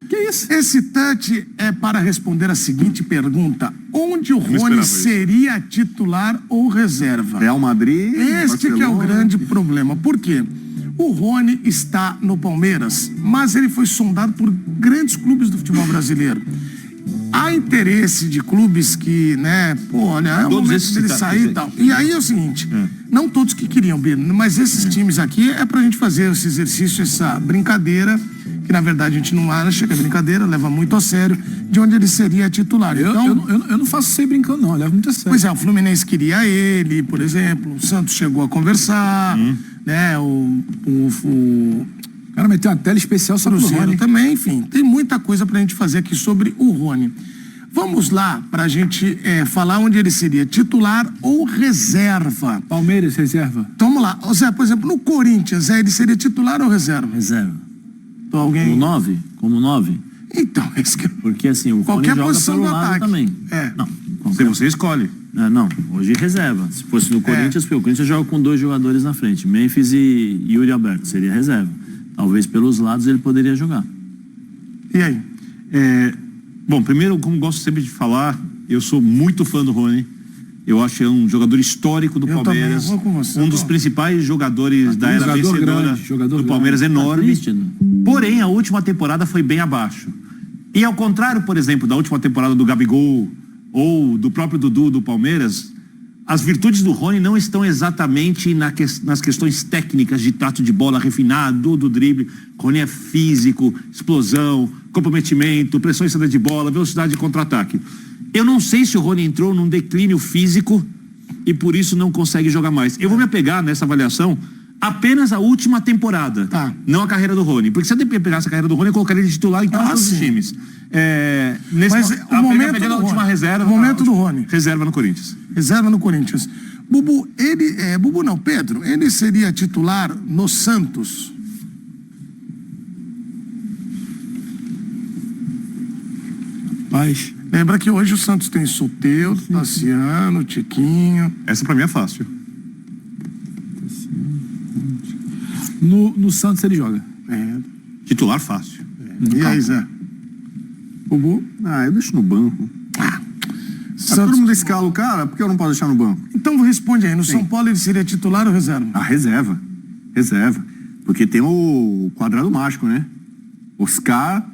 Que isso? Esse touch é para responder a seguinte pergunta: onde o Rony seria titular ou reserva? Real Madrid, Este que é o grande problema. Por quê? O Rony está no Palmeiras, mas ele foi sondado por grandes clubes do futebol brasileiro. Há interesse de clubes que, né, pô, olha, é o momento dele sair e tal. E aí é o seguinte, não todos que queriam, Birne, mas esses times aqui é pra gente fazer esse exercício, essa brincadeira, que na verdade a gente não acha que é brincadeira, leva muito a sério, de onde ele seria titular. Então, eu não faço isso aí brincando, não, eu levo muito a sério. Pois é, o Fluminense queria ele, por exemplo, o Santos chegou a conversar, né, o cara meteu uma tela especial sobre o Rony também, enfim, tem muita coisa pra gente fazer aqui sobre o Rony. Vamos lá pra gente falar onde ele seria titular ou reserva. Palmeiras, reserva. Então, vamos lá, Zé, por exemplo, no Corinthians, ele seria titular ou reserva? Reserva. Então, alguém... Como 9? Então, esse que... Porque assim, o qualquer Rony joga posição pelo do lado ataque. também. Não, Se você escolhe. Não, hoje reserva. Se fosse no Corinthians, o Corinthians joga com 2 jogadores na frente, Memphis e Yuri Alberto, seria reserva. Talvez pelos lados ele poderia jogar. E aí? Bom, primeiro, como gosto sempre de falar, eu sou muito fã do Rony. Eu acho que é um jogador histórico do Palmeiras. Também, vou com você, um dos principais jogadores da era vencedora do Palmeiras, enorme. Porém, a última temporada foi bem abaixo. E ao contrário, por exemplo, da última temporada do Gabigol ou do próprio Dudu do Palmeiras, as virtudes do Rony não estão exatamente nas questões técnicas de trato de bola refinado, do drible. O Rony é físico, explosão, comprometimento, pressão em saída de bola, velocidade de contra-ataque. Eu não sei se o Rony entrou num declínio físico e por isso não consegue jogar mais. Eu vou me apegar nessa avaliação apenas a última temporada, não a carreira do Rony. Porque se eu pegasse a carreira do Rony, eu colocaria ele titular em todos os times. Mas o momento do última Rony. reserva, o momento do Rony. Reserva no Corinthians. Reserva no Corinthians. Bubu, Pedro, ele seria titular no Santos? Paz. Lembra que hoje o Santos tem Soteldo, Tassiano, Tiquinho. Essa pra mim é fácil. No Santos ele joga. Titular fácil. E aí, Zé? Bubu? Eu deixo no banco. Todo mundo escala o cara, por que eu não posso deixar no banco? Então responde aí, no São Paulo ele seria titular ou reserva? Reserva. Reserva. Porque tem o quadrado mágico, né? Oscar,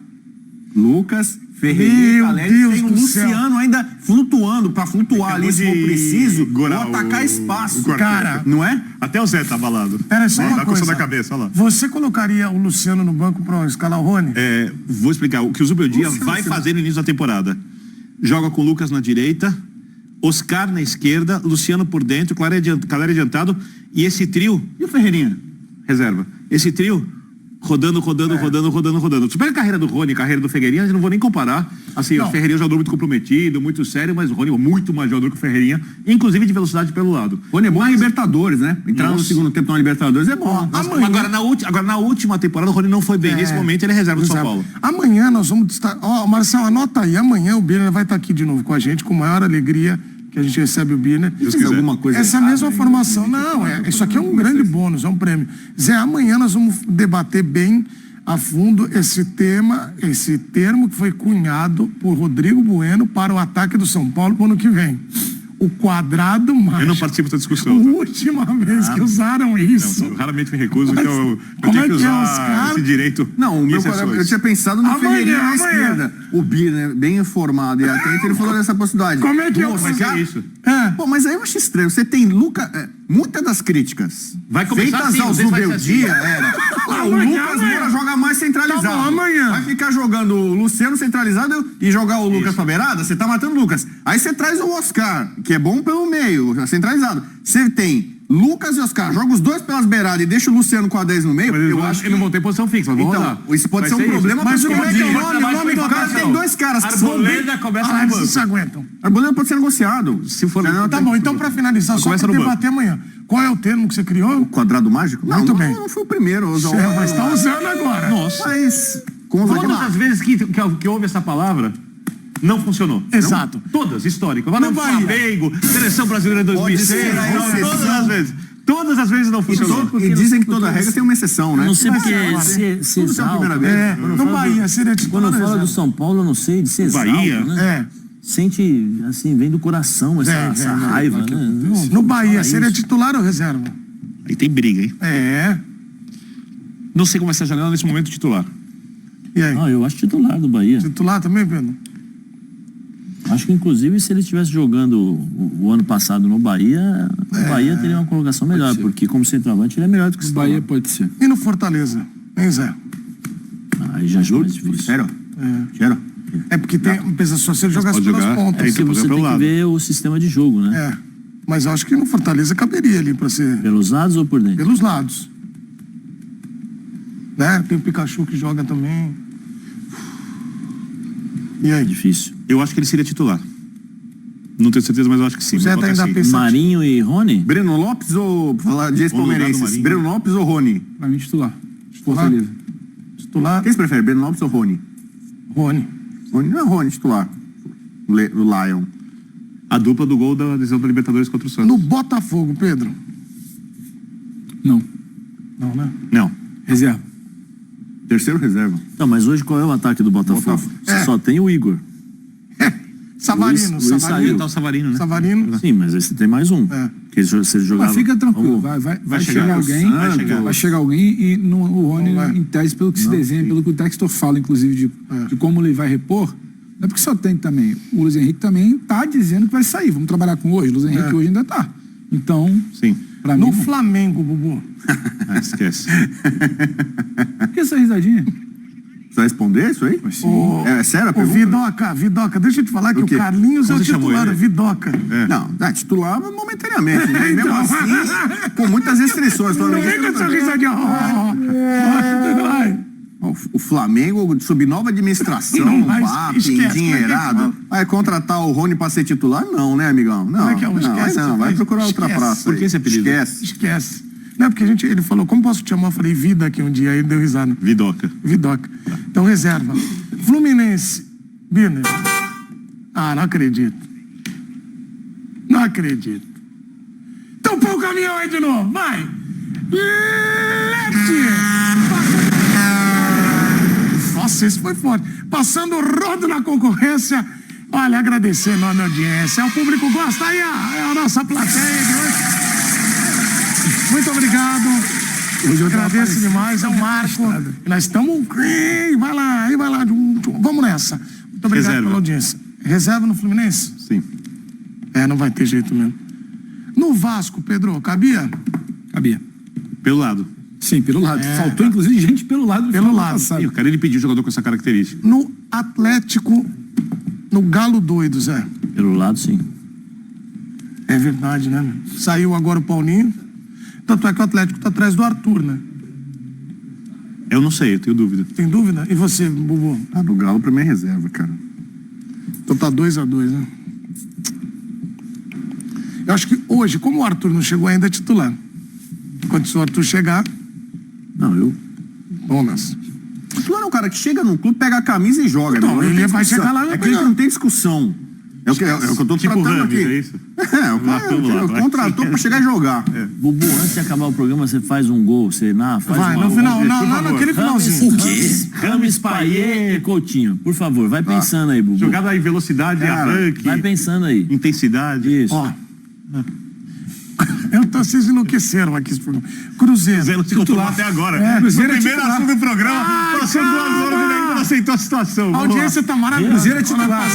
Lucas, Ferreira, tem o Luciano ainda flutuando, pra flutuar ali se for preciso, ou atacar espaço. Cara, não é? Até o Zé tá abalado. Pera só uma coisa. Da cabeça, olha lá. Você colocaria o Luciano no banco pra escalar o Rony? Vou explicar. O que o Zubeldia vai fazer no início da temporada. Joga com o Lucas na direita, Oscar na esquerda, Luciano por dentro, Caleri adiantado, e esse trio... E o Ferreirinha? Reserva. Esse trio... Rodando. Você pega a carreira do Rony, a carreira do Ferreirinha, eu não vou nem comparar. Assim, o Ferreirinha é um jogador muito comprometido, muito sério, mas o Rony é muito mais jogador que o Ferreirinha, inclusive de velocidade pelo lado. O Rony é bom na Libertadores, né? Entrar no segundo tempo na Libertadores é bom. Agora, na última temporada, o Rony não foi bem. Nesse momento, ele é reserva do São Paulo. Amanhã nós vamos estar... Marcelo, anota aí. Amanhã o Birner vai estar aqui de novo com a gente, com maior alegria que a gente recebe o Birner. Alguma coisa essa mesma formação. Não, isso aqui é um grande bônus, é um prêmio. Zé, amanhã nós vamos debater bem a fundo esse termo que foi cunhado por Rodrigo Bueno para o ataque do São Paulo para o ano que vem. O quadrado mágico. Eu não participo da discussão. A última vez que usaram isso. Eu raramente me recuso, eu como tenho que usar os caras... esse direito. Não, eu tinha pensado no Ferreirinha na esquerda. O Birner, bem informado e atento, ele falou dessa possibilidade. Como é que é isso? Pô, mas aí eu acho estranho. Você tem Lucas... muitas das críticas feitas ao Zubeldia era... o Lucas Moura joga mais centralizado. Tá bom, amanhã. Vai ficar jogando o Luciano centralizado e jogar o Lucas pra beirada? Você tá matando o Lucas. Aí você traz o Oscar, que é bom pelo meio, centralizado. Você tem Lucas e Oscar, joga os dois pelas beiradas e deixa o Luciano com a 10 no meio. Mas eu acho que não vão ter posição fixa, mas vamos rodar. Isso pode ser um problema. Mas como é que é o nome do cara? Tem dois caras que são bem... Vocês se aguentam. Arboleda pode ser negociado. Se for... Tá bom, então pra finalizar, só pra debater amanhã. Qual é o termo que você criou? O quadrado mágico? Muito bem. Não foi o primeiro. Mas tá usando agora. Nossa. Mas... Todas as vezes que houve essa palavra, não funcionou. Exato. Não? Todas, histórico. Flamengo, Seleção Brasileira 2006, todas as vezes. Todas as vezes não funcionou. E dizem que toda regra tem uma exceção, né? Não sei porque se Tudo tem a primeira vez. No Bahia, seria titular. Quando fala do São Paulo, eu não sei, de ser Bahia? né? Sente, assim, vem do coração essa raiva, né? No Bahia, seria titular ou reserva? Aí tem briga, hein? Não sei como vai ser a janela nesse momento titular. E aí? Não, eu acho titular do Bahia. Titular também, Pedro? Acho que, inclusive, se ele estivesse jogando o ano passado no Bahia, o Bahia teria uma colocação melhor, porque como centroavante ele é melhor do que o Bahia pode ser. E no Fortaleza? Hein, Zé? Aí já acho mais difícil. Sério? Sério? É porque pensa só se ele jogasse pelas pontas. É que você tem que ver o sistema de jogo, né? Mas eu acho que no Fortaleza caberia ali pra ser... Pelos lados ou por dentro? Pelos lados. Né? Tem o Pikachu que joga também. E aí? Difícil. Eu acho que ele seria titular. Não tenho certeza, mas eu acho que sim. O Zé tá ainda pensando. Marinho e Rony? Breno Lopes ou, pra falar de ex-palmeirenses, Breno Lopes ou Rony? Pra mim, titular. Fortaleza. Titular? Quem você prefere, Breno Lopes ou Rony? Rony. Não, Rony, titular. O Lion. A dupla do gol da decisão da Libertadores contra o Santos. No Botafogo, Pedro? Não. Não, né? Não. Reserva. Terceiro reserva. Não, mas hoje qual é o ataque do Botafogo? Só tem o Igor. Savarino. Luiz saiu. Tá o Savarino, né? Savarino. Sim, mas esse tem mais um. Que se ele jogar. Mas fica tranquilo, vai chegar alguém. Vai chegar alguém e o Rony, em tese, pelo que se desenha, pelo que o Textor fala, inclusive, de como ele vai repor, não é porque só tem também. O Luiz Henrique também tá dizendo que vai sair. Vamos trabalhar com hoje. O Luiz Henrique hoje ainda tá. Então, sim. Pra no mim, Flamengo, Bubu. Esquece. Por que essa risadinha? Você vai responder isso aí? É sério a pergunta? Vidoca, deixa eu te falar que o Carlinhos é o titular, Vidoca. Não, titular momentaneamente, né? Mesmo assim, com muitas restrições. Não vem com essa risadinha. O Flamengo, sob nova administração, endinheirado, vai contratar o Rony pra ser titular? Não, né, amigão? Não, vai procurar outra praça. Por que esse apelido? Esquece. Não, porque ele falou, como posso te chamar? Eu falei, Vida aqui um dia, aí ele deu risada. Vidoca. Então, reserva. Fluminense, Biner. Não acredito. Então, põe o caminhão aí de novo, vai. Lete! Nossa, esse foi forte. Passando o rodo na concorrência. Olha, agradecer a enorme audiência. O público gosta aí, é a nossa plateia de hoje. Muito obrigado. Hoje eu agradeço demais, é um marco. Nós estamos... Vai lá. Vamos nessa. Muito obrigado pela audiência. Reserva no Fluminense? Sim. Não vai ter jeito mesmo. No Vasco, Pedro, cabia? Cabia. Pelo lado. Sim, pelo lado. Faltou, inclusive, gente pelo lado. E o cara, ele pediu jogador com essa característica. No Atlético, no Galo doido, Zé. Pelo lado, sim. É verdade, né? Saiu agora o Paulinho. Tanto é que o Atlético tá atrás do Arthur, né? Eu não sei, eu tenho dúvida. Tem dúvida? E você, Bubu? Do Galo pra mim é reserva, cara. Então tá 2-2, né? Eu acho que hoje, como o Arthur não chegou ainda, é titular. Quando o Arthur chegar... Vamos nessa. O titular é um cara que chega num clube, pega a camisa e joga. Então, né? ele vai chegar lá... É que ele não tem discussão. É o que eu tô tratando aqui. É isso? O contratou pra chegar e jogar. Bubu, antes de acabar o programa, você faz um gol, você faz no final, naquele finalzinho. O quê? Rames, Paier e Coutinho. Por favor, vai pensando aí, Bubu. Jogada em velocidade, arranque. Vai pensando aí. Intensidade. Isso. Vocês enlouqueceram aqui esse programa. Cruzeiro. Titular até agora. Cruzeiro no primeiro assunto do programa, passou 2 horas e ainda não aceitou a situação. A audiência tá maravilhosa. Cruzeiro é titular.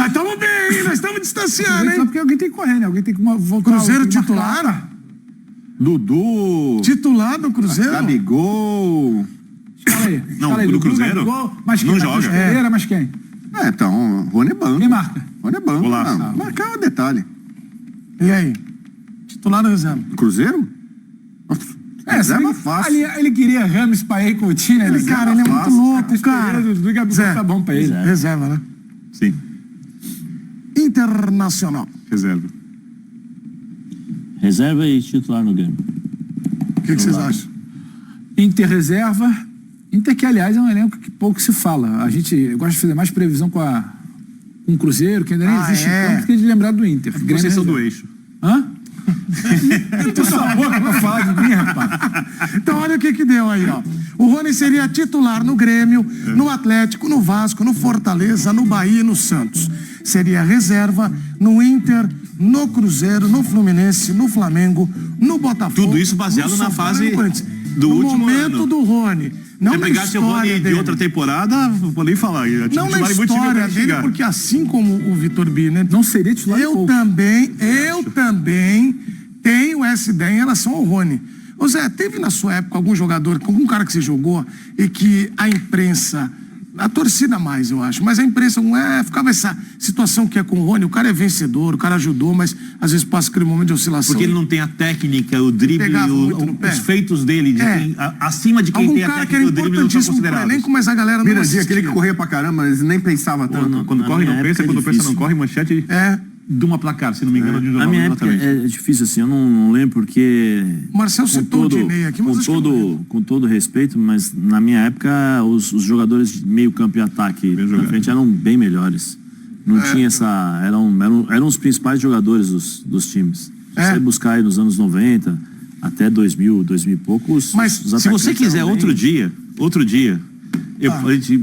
Estamos bem, nós estamos distanciando, hein? Só porque alguém tem que correr, né? Alguém tem que voltar. Cruzeiro titular? Dudu. Titular do Cruzeiro? Gabigol. Fala aí. Não, do Cruzeiro? Mas quem? Não joga. Pereira, mas quem? Então, Rony é banco. Quem marca? Rony é banco. Marcar é um detalhe. E aí? Titular do reserva? Cruzeiro? Reserva fácil. Ele queria Rames, Paier e Coutinho, né? Cara, ele é muito louco, cara. O Gabigol tá bom pra ele. Reserva, né? Sim. Internacional. Reserva e titular no game. O que vocês acham? Inter reserva. Inter que, aliás, é um elenco que pouco se fala. A gente gosta de fazer mais previsão com o Cruzeiro, que ainda nem existe tanto, que de lembrar do Inter. Vocês são do eixo. Hã? Tu sua boca pra falar de mim, rapaz. Então olha o que deu aí, ó. O Rony seria titular no Grêmio, no Atlético, no Vasco, no Fortaleza, no Bahia e no Santos. Seria reserva no Inter, no Cruzeiro, no Fluminense, no Flamengo, no Botafogo. Tudo isso baseado na fase do último momento ano. Do Rony. Não se pegasse o Rony de outra temporada, não vou nem falar. Não na história dele, porque assim como o Vitor Biner, não seria titular. Eu também tenho essa ideia em relação ao Rony. Ô Zé, teve na sua época algum jogador, algum cara que você jogou e que a imprensa, a torcida mais, eu acho, mas a imprensa ficava essa situação que é com o Rony, o cara é vencedor, o cara ajudou, mas às vezes passa aquele momento de oscilação. Porque ele não tem a técnica, o drible, os feitos dele, acima de quem algum tem a técnica, o drible não são considerados. Elenco, mas a galera não assistia. Aquele que corria pra caramba, eles nem pensavam tanto. Quando corre não pensa, quando pensa não corre, manchete de uma placar, se não me engano, de um jornal. Na minha época é difícil assim, eu não lembro porque... Marcel citou o Dinei aqui, mas com todo respeito, mas na minha época os jogadores de meio campo e ataque na frente eram bem melhores. Não tinha essa... Eram os principais jogadores dos times. Se você buscar aí nos anos 90, até 2000 e poucos... Mas se você quiser outro dia,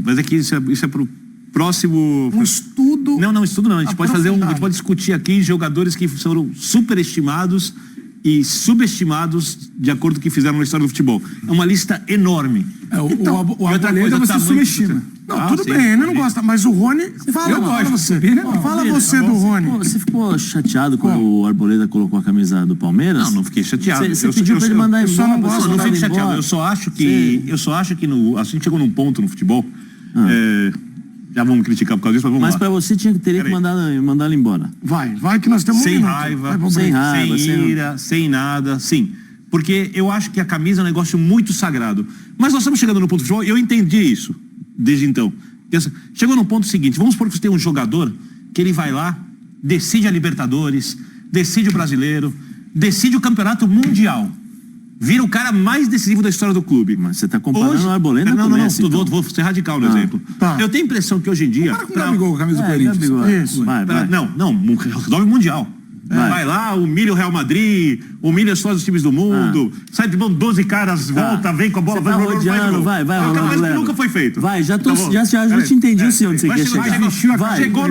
mas aqui isso é pro próximo... Um estudo... Não, estudo não. A gente pode fazer a gente pode discutir aqui jogadores que foram superestimados e subestimados de acordo com o que fizeram na história do futebol. É uma lista enorme. O Arboleda você subestima. Não, tudo bem, ele não gosta, mas o Rony... Fala você do Rony. Você ficou chateado quando o Arboleda colocou a camisa do Palmeiras? Não fiquei chateado. Você pediu pra ele mandar embora. Não fico chateado. Eu só acho que a gente chegou num ponto no futebol... Já vamos criticar por causa disso, mas vamos lá. Mas pra você teria que mandar ele embora. Vai que nós temos sem raiva, sem ira, sem nada, sim. Porque eu acho que a camisa é um negócio muito sagrado. Mas nós estamos chegando no ponto de futebol, eu entendi isso desde então. Chegou no ponto seguinte, vamos supor que você tem um jogador que ele vai lá, decide a Libertadores, decide o Brasileiro, decide o Campeonato Mundial. Vira o cara mais decisivo da história do clube. Mas você está comparando o Arboleda com o Messi. Não, vou ser radical no exemplo. Eu tenho a impressão que hoje em dia... Compara com o Gabigol com a camisa do Corinthians. Isso. Vai. Não, resolve o Mundial. Vai lá, humilha o Real Madrid, humilha só os times do mundo, sai de mão 12 caras, volta, vem com a bola, vai rodeando, vai rolando. Nunca foi feito. Vai, já te entendi onde você quer chegar. Chegou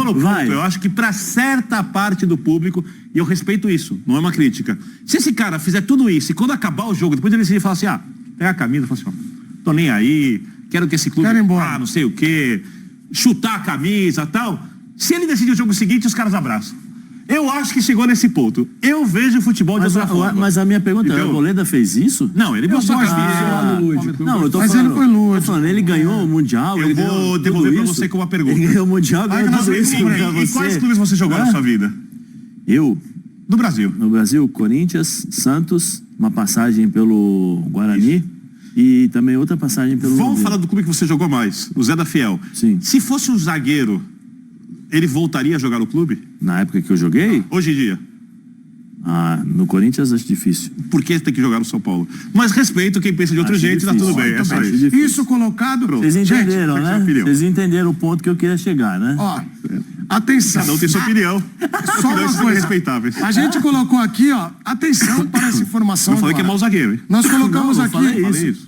no ponto. Eu acho que para certa parte do público, e eu respeito isso, não é uma crítica. Se esse cara fizer tudo isso e quando acabar o jogo, depois ele decide falar assim, pega a camisa e fala assim, tô nem aí, quero que esse clube, não sei o quê, chutar a camisa e tal. Se ele decidir o jogo seguinte, os caras abraçam. Eu acho que chegou nesse ponto. Eu vejo o futebol de outra forma. Mas a minha pergunta é, o Arboleda fez isso? Não, ele mostrou a camisa. Não, eu tô mas falando, ele foi lúdico. Ele ganhou o Mundial. Eu vou devolver pra você com uma pergunta. Ele ganhou o Mundial, ganhou tudo isso. E quais clubes você jogou na sua vida? Eu? No Brasil. No Brasil, Corinthians, Santos, uma passagem pelo Guarani e também outra passagem pelo... Vamos falar do clube que você jogou mais, o Zé da Fiel. Sim. Se fosse um zagueiro, ele voltaria a jogar no clube? Na época que eu joguei? Hoje em dia? No Corinthians acho difícil. Por que tem que jogar no São Paulo? Mas respeito quem pensa de outro jeito, tá tudo bem. Isso colocado... Vocês entenderam, né? Vocês entenderam o ponto que eu queria chegar, né? Ó, atenção. Cada um tem sua opinião. Só uma coisa. Respeitáveis. A gente colocou aqui, atenção para essa informação. Eu falei que é mau zagueiro, hein? Nós colocamos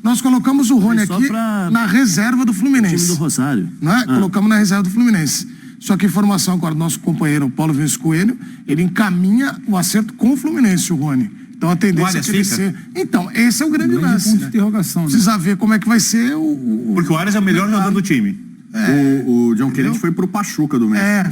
nós colocamos o Rony aqui na reserva do Fluminense. Time do Rosário. Né? Colocamos na reserva do Fluminense. Só que informação agora, nosso companheiro Paulo Vinícius Coelho, ele encaminha o acerto com o Fluminense, o Rony. Então a tendência é que ele ser... Então, esse é o grande lance. Ponto de interrogação. Precisa ver como é que vai ser Porque o Arias é o melhor jogador do time. O John Kennedy foi pro Pachuca do Messi.